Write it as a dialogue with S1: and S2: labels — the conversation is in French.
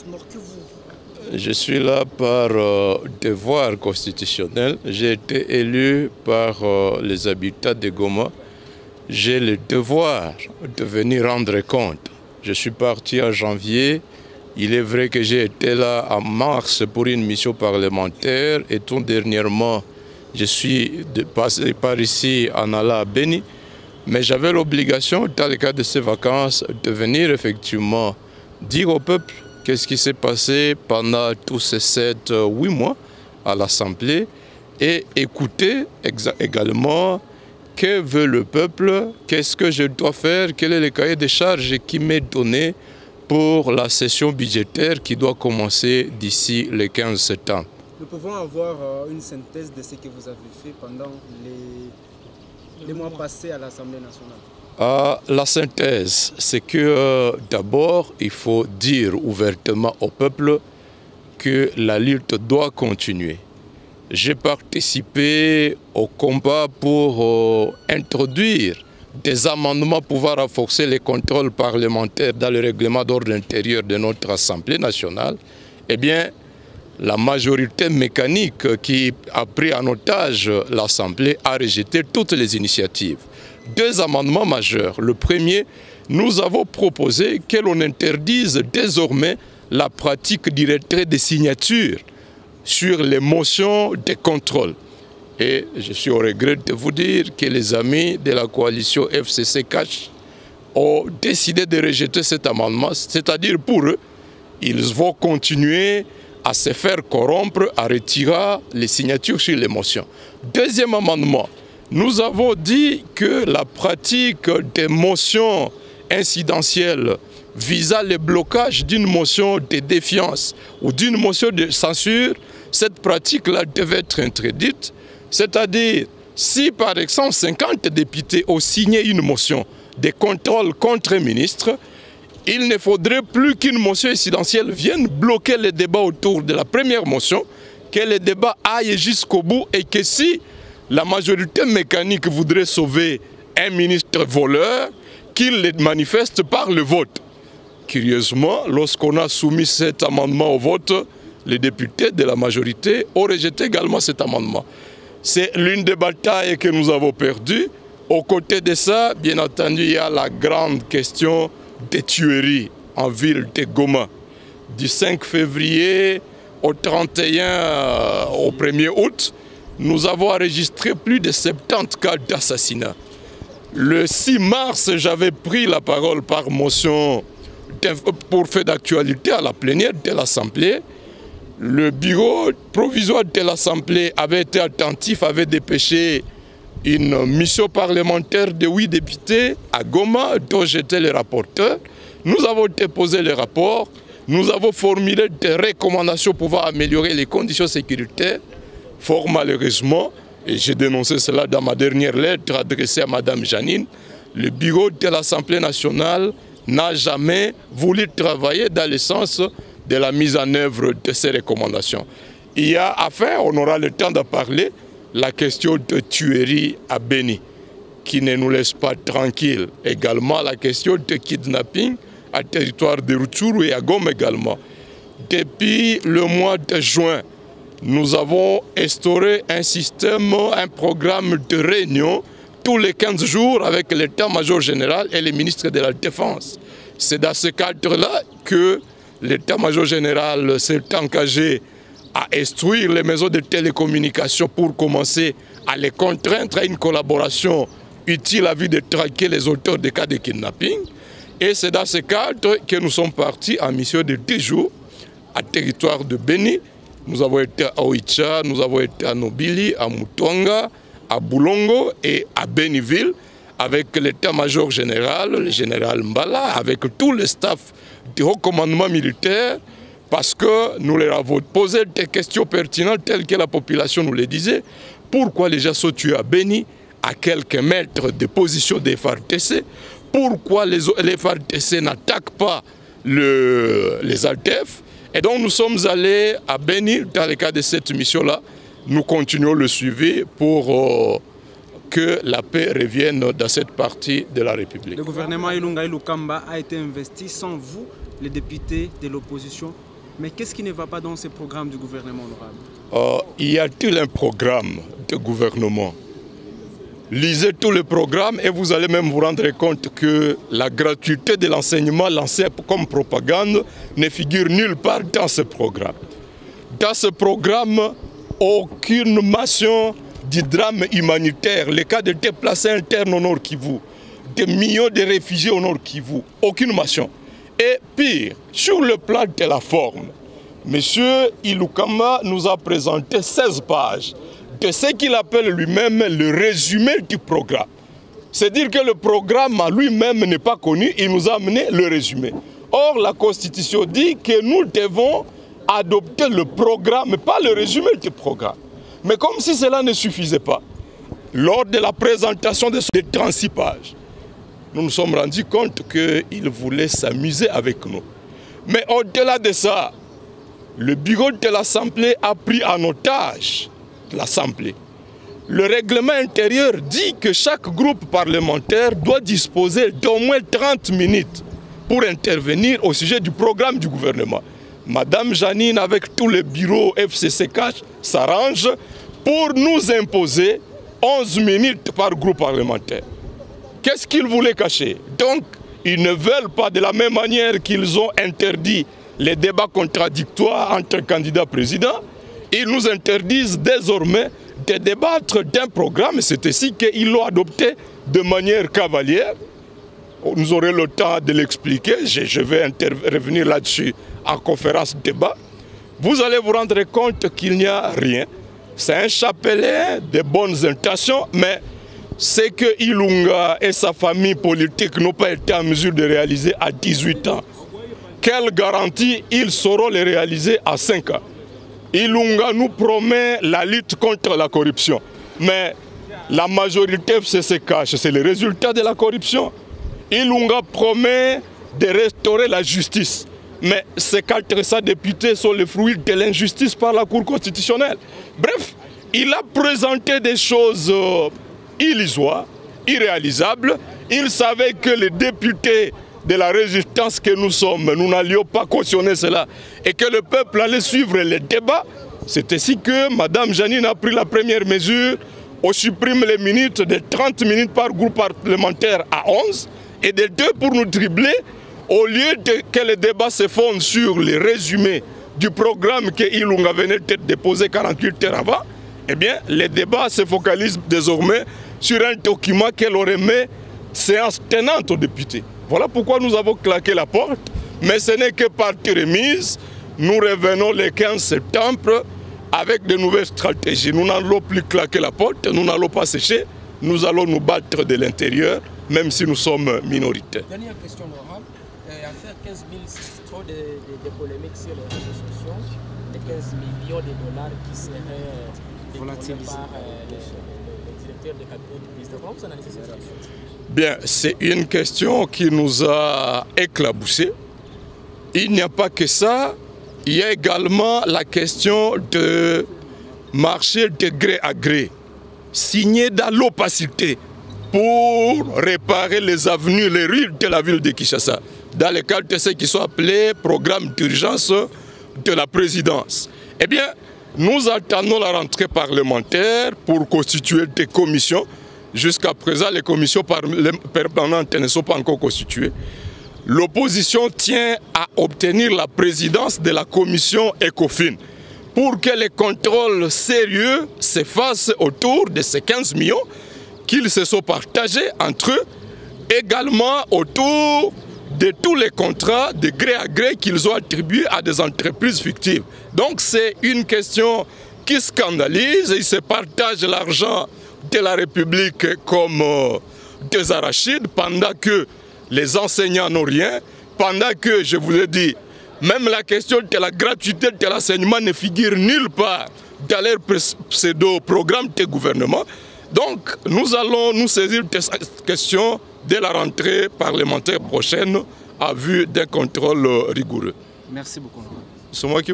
S1: Je suis là par devoir constitutionnel. J'ai été élu par les habitants de Goma. J'ai le devoir de venir rendre compte. Je suis parti en janvier. Il est vrai que j'ai été là en mars pour une mission parlementaire et tout dernièrement, je suis passé par ici en allant à Beni. Mais j'avais l'obligation, dans le cadre de ces vacances, de venir effectivement dire au peuple qu'est-ce qui s'est passé pendant tous ces 7-8 mois à l'Assemblée et écouter également que veut le peuple, qu'est-ce que je dois faire, quel est le cahier de charges qui m'est donné pour la session budgétaire qui doit commencer d'ici le 15 septembre.
S2: Nous pouvons avoir une synthèse de ce que vous avez fait pendant les mois passés à l'Assemblée nationale.
S1: La synthèse, c'est que d'abord, il faut dire ouvertement au peuple que la lutte doit continuer. J'ai participé au combat pour introduire des amendements pouvant renforcer les contrôles parlementaires dans le règlement d'ordre intérieur de notre Assemblée nationale. Eh bien, la majorité mécanique qui a pris en otage l'Assemblée a rejeté toutes les initiatives. Deux amendements majeurs. Le premier, nous avons proposé que l'on interdise désormais la pratique du retrait des signatures sur les motions de contrôle. Et je suis au regret de vous dire que les amis de la coalition FCC-CACH ont décidé de rejeter cet amendement. C'est-à-dire pour eux, ils vont continuer à se faire corrompre, à retirer les signatures sur les motions. Deuxième amendement, nous avons dit que la pratique des motions incidentielles visant le blocage d'une motion de défiance ou d'une motion de censure, cette pratique-là devait être interdite. C'est-à-dire, si par exemple 50 députés ont signé une motion de contrôle contre un ministre, il ne faudrait plus qu'une motion incidentielle vienne bloquer le débat autour de la première motion, que le débat aille jusqu'au bout et que si la majorité mécanique voudrait sauver un ministre voleur, qu'il le manifeste par le vote. Curieusement, lorsqu'on a soumis cet amendement au vote, les députés de la majorité ont rejeté également cet amendement. C'est l'une des batailles que nous avons perdues. Aux côtés de ça, bien entendu, il y a la grande question des tueries en ville de Goma. Du 5 février au 31 au 1er août, nous avons enregistré plus de 70 cas d'assassinat. Le 6 mars, j'avais pris la parole par motion pour fait d'actualité à la plénière de l'Assemblée. Le bureau provisoire de l'Assemblée avait été attentif, avait dépêché une mission parlementaire de 8 députés à Goma, dont j'étais le rapporteur. Nous avons déposé le rapport, nous avons formulé des recommandations pouvant améliorer les conditions sécuritaires. Fort malheureusement, et j'ai dénoncé cela dans ma dernière lettre adressée à Mme Janine, le bureau de l'Assemblée nationale n'a jamais voulu travailler dans le sens de la mise en œuvre de ces recommandations. Il y a, enfin, on aura le temps de parler, la question de tuerie à Beni, qui ne nous laisse pas tranquilles. Également la question de kidnapping à territoire de Rutshuru et à Goma également. Depuis le mois de juin, nous avons instauré un système, un programme de réunion tous les 15 jours avec l'état-major général et les ministres de la Défense. C'est dans ce cadre-là que l'état-major général s'est engagé à instruire les maisons de télécommunications pour commencer à les contraindre à une collaboration utile à vue de traquer les auteurs des cas de kidnapping. Et c'est dans ce cadre que nous sommes partis en mission de 10 jours à territoire de Beni. Nous avons été à Oicha, nous avons été à Nobili, à Mutonga, à Boulongo et à Beniville avec l'état-major général, le général Mbala, avec tout le staff du haut commandement militaire, parce que nous leur avons posé des questions pertinentes telles que la population nous le disait. Pourquoi les gens sont tués à Beni, à quelques mètres de position des FARDC? Pourquoi les FARDC n'attaquent pas les ALTEF? Et donc nous sommes allés à Beni dans le cadre de cette mission-là. Nous continuons le suivi pour que la paix revienne dans cette partie de la République.
S2: Le gouvernement Ilunga Ilukamba a été investi sans vous. les députés de l'opposition. Mais qu'est-ce qui ne va pas dans ces programmes du gouvernement, honorable?
S1: Y a-t-il un programme de gouvernement? Lisez tous les programmes et vous allez même vous rendre compte que la gratuité de l'enseignement lancé comme propagande ne figure nulle part dans ce programme. Dans ce programme, aucune mention du drame humanitaire, les cas de déplacés internes au Nord Kivu, des millions de réfugiés au Nord Kivu, aucune mention. Et pire, sur le plan de la forme, M. Ilukamba nous a présenté 16 pages de ce qu'il appelle lui-même le résumé du programme. C'est dire que le programme lui-même n'est pas connu, il nous a amené le résumé. Or, la Constitution dit que nous devons adopter le programme, pas le résumé du programme. Mais comme si cela ne suffisait pas, lors de la présentation de ces 36 pages, nous nous sommes rendus compte qu'il voulait s'amuser avec nous. Mais au-delà de ça, le bureau de l'Assemblée a pris en otage l'Assemblée. Le règlement intérieur dit que chaque groupe parlementaire doit disposer d'au moins 30 minutes pour intervenir au sujet du programme du gouvernement. Madame Janine, avec tous les bureaux FCCK, s'arrange pour nous imposer 11 minutes par groupe parlementaire. Qu'est-ce qu'ils voulaient cacher? Donc, ils ne veulent pas, de la même manière qu'ils ont interdit les débats contradictoires entre candidats présidents, ils nous interdisent désormais de débattre d'un programme. C'est ainsi qu'ils l'ont adopté de manière cavalière. Nous aurons le temps de l'expliquer. Je vais revenir là-dessus en conférence de débat. Vous allez vous rendre compte qu'il n'y a rien. C'est un chapelet de bonnes intentions, mais c'est que Ilunga et sa famille politique n'ont pas été en mesure de réaliser à 18 ans. Quelle garantie ils sauront les réaliser à 5 ans? Ilunga nous promet la lutte contre la corruption. Mais la majorité se cache, c'est le résultat de la corruption. Ilunga promet de restaurer la justice. Mais ces 400 députés sont les fruits de l'injustice par la Cour constitutionnelle. Bref, il a présenté des choses illusoires, irréalisables. Il savait que les députés de la résistance que nous sommes, nous n'allions pas cautionner cela et que le peuple allait suivre les débats. C'est ainsi que Mme Janine a pris la première mesure. On supprime les minutes de 30 minutes par groupe parlementaire à 11 et de 2 pour nous dribbler. Au lieu que les débats se fondent sur les résumés du programme que Ilunga venait de déposer 48 heures avant, eh bien, les débats se focalisent désormais sur un document qu'elle aurait mis séance tenante aux députés. Voilà pourquoi nous avons claqué la porte, mais ce n'est que partie remise. Nous revenons le 15 septembre avec de nouvelles stratégies. Nous n'allons plus claquer la porte, nous n'allons pas sécher, nous allons nous battre de l'intérieur, même si nous sommes minoritaires.
S3: Dernière question, honorable. Affaire 15 000, c'est trop de polémiques sur les réseaux sociaux, les 15 millions de dollars qui seraient détournés par le directeur de cabinet du président. Comment vous analysez cette question?
S1: Bien, c'est une question qui nous a éclaboussés. Il n'y a pas que ça, il y a également la question de marché de gré à gré, signé dans l'opacité pour réparer les avenues, les rues de la ville de Kinshasa, dans le cadre de ce qui sont appelés programmes d'urgence de la présidence. Eh bien, nous attendons la rentrée parlementaire pour constituer des commissions. Jusqu'à présent, les commissions permanentes ne sont pas encore constituées. L'opposition tient à obtenir la présidence de la commission ECOFIN pour que les contrôles sérieux se fassent autour de ces 15 millions qu'ils se sont partagés entre eux, également autour de tous les contrats de gré à gré qu'ils ont attribués à des entreprises fictives. Donc c'est une question qui scandalise. Ils se partagent l'argent de la République comme des arachides pendant que les enseignants n'ont rien, pendant que, je vous ai dit, même la question de la gratuité de l'enseignement ne figure nulle part dans leur pseudo-programme de gouvernement. Donc nous allons nous saisir de cette question dès la rentrée parlementaire prochaine à vue d'un contrôle rigoureux.
S2: Merci beaucoup.
S1: C'est moi qui